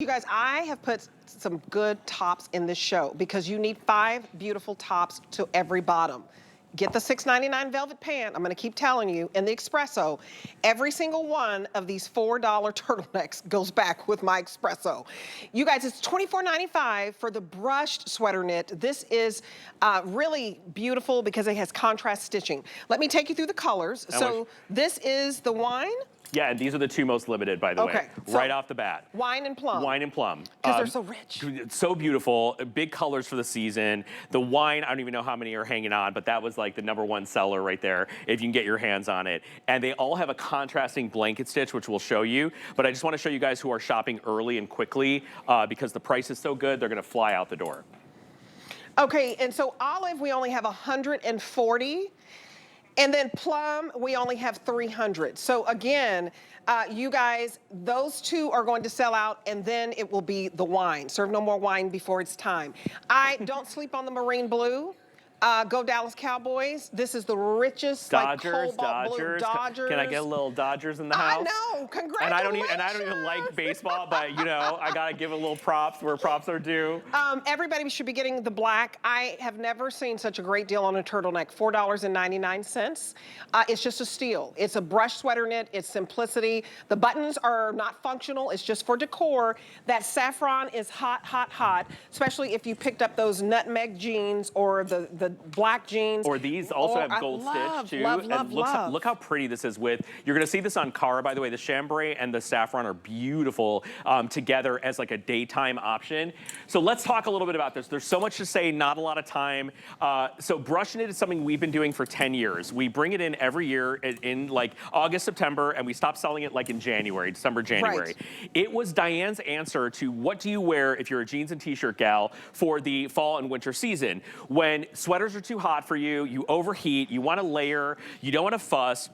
You guys, I have put some good tops in this show because you need 5 beautiful tops to every bottom. Get the $6.99 velvet pant, I'm gonna keep telling you, and the espresso. Every single one of these $4 turtlenecks goes back with my espresso. You guys, it's $24.95 for the brushed sweater knit. This is really beautiful because it has contrast stitching. Let me take you through the colors. So this is the wine. Yeah, and these are the 2 most limited, by the way, right off the bat. Wine and plum. Wine and plum. Because they're so rich. So beautiful, big colors for the season. The wine, I don't even know how many are hanging on, but that was like the #1 seller right there, if you can get your hands on it. And they all have a contrasting blanket stitch, which we'll show you. But I just want to show you guys who are shopping early and quickly, because the price is so good, they're going to fly out the door. Okay, and so olive, we only have 140. And then plum, we only have 300. So again, you guys, those 2 are going to sell out, and then it will be the wine. Serve no more wine before it's time. I don't sleep on the marine blue. Go Dallas Cowboys. This is the richest, Dodgers, like cobalt blue. Dodgers. Can I get a little Dodgers in the house? I know, congratulations. And I don't even like baseball, but you know, I gotta give a little props where props are due. Everybody should be getting the black. I have never seen such a great deal on a turtleneck. $4.99. It's just a steal. It's a brush sweater knit. It's simplicity. The buttons are not functional. It's just for decor. That saffron is hot, hot, hot. Especially if you picked up those nutmeg jeans or the black jeans. Or these also have gold stitch too. Look how pretty this is with. You're gonna see this on Cara, by the way. The chambray and the saffron are beautiful together as like a daytime option. So let's talk a little bit about this. There's so much to say, not a lot of time. So brush knit is something we've been doing for 10 years. We bring it in every year in like August, September, and we stop selling it like in January, December, January. Right. It was Diane's answer to what do you wear if you're a jeans and t-shirt gal for the fall and winter season. When sweaters are too hot for you, you overheat, you want to layer, you don't want to fuss,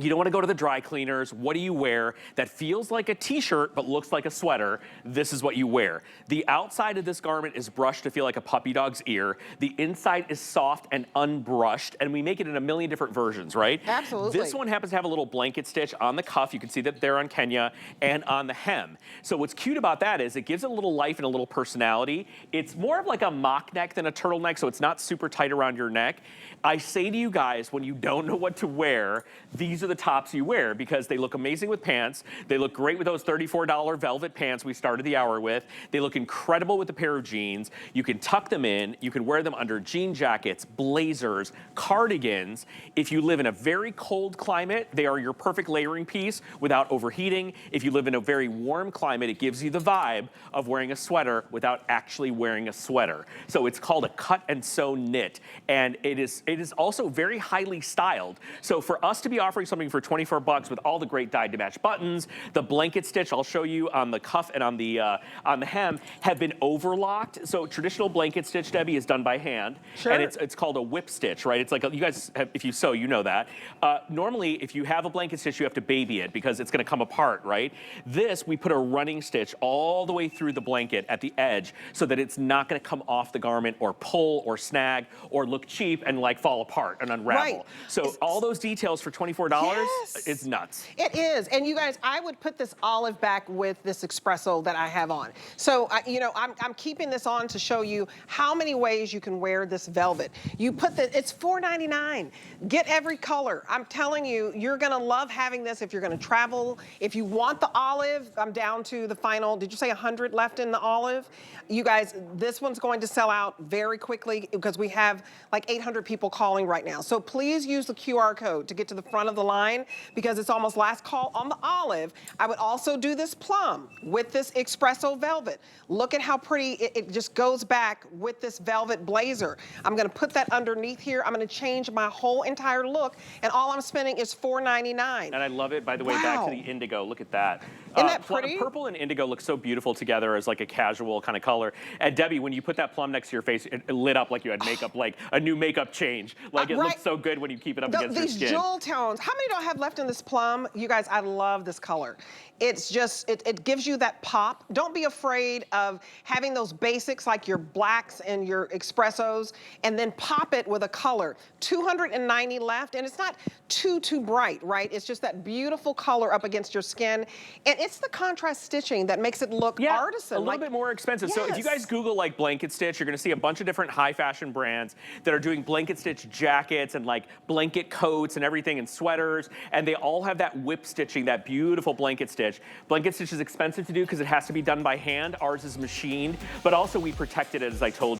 you don't want to go to the dry cleaners. What do you wear that feels like a t-shirt but looks like a sweater? This is what you wear. The outside of this garment is brushed to feel like a puppy dog's ear. The inside is soft and unbrushed, and we make it in a million different versions, right? Absolutely. This one happens to have a little blanket stitch on the cuff. You can see that there on Kenya, and on the hem. So what's cute about that is it gives it a little life and a little personality. It's more of like a mock neck than a turtleneck, so it's not super tight around your neck. I say to you guys, when you don't know what to wear, these are the tops you wear because they look amazing with pants. They look great with those $34 velvet pants we started the hour with. They look incredible with a pair of jeans. You can tuck them in. You can wear them under jean jackets, blazers, cardigans. If you live in a very cold climate, they are your perfect layering piece without overheating. If you live in a very warm climate, it gives you the vibe of wearing a sweater without actually wearing a sweater. So it's called a cut and sew knit, and it is also very highly styled. So for us to be offering something for 24 bucks with all the great dyed to match buttons, the blanket stitch I'll show you on the cuff and on the hem have been overlocked. So traditional blanket stitch, Debbie, is done by hand. Sure. And it's called a whip stitch, right? It's like, you guys, if you sew, you know that. Normally, if you have a blanket stitch, you have to baby it because it's gonna come apart, right? This, we put a running stitch all the way through the blanket at the edge so that it's not gonna come off the garment or pull or snag or look cheap and like fall apart and unravel. Right. So all those details for $24 is nuts. It is. And you guys, I would put this olive back with this espresso that I have on. So, you know, I'm keeping this on to show you how many ways you can wear this velvet. You put it's $4.99. Get every color. I'm telling you, you're gonna love having this if you're gonna travel. If you want the olive, I'm down to the final, did you say 100 left in the olive? You guys, this one's going to sell out very quickly because we have like 800 people calling right now. So please use the QR code to get to the front of the line because it's almost last call on the olive. I would also do this plum with this espresso velvet. Look at how pretty it just goes back with this velvet blazer. I'm gonna put that underneath here. I'm gonna change my whole entire look, and all I'm spending is $4.99. And I love it, by the way, back to the indigo. Look at that. Isn't that pretty? Purple and indigo look so beautiful together as like a casual kind of color. And Debbie, when you put that plum next to your face, it lit up like you had makeup, like a new makeup change. Like it looks so good when you keep it up against your skin. These jewel tones. How many do I have left in this plum? You guys, I love this color. It's just, it gives you that pop. Don't be afraid of having those basics like your blacks and your espressos, and then pop it with a color. 290 left, and it's not too bright, right? It's just that beautiful color up against your skin. And it's the contrast stitching that makes it look Yeah, artisan. a little bit more expensive. So if you guys Yes. Google like blanket stitch, you're gonna see a bunch of different high fashion brands that are doing blanket stitch jackets and like blanket coats and everything and sweaters. And they all have that whip stitching, that beautiful blanket stitch. Blanket stitch is expensive to do because it has to be done by hand. Ours is machined, but also we protect it, as I told you.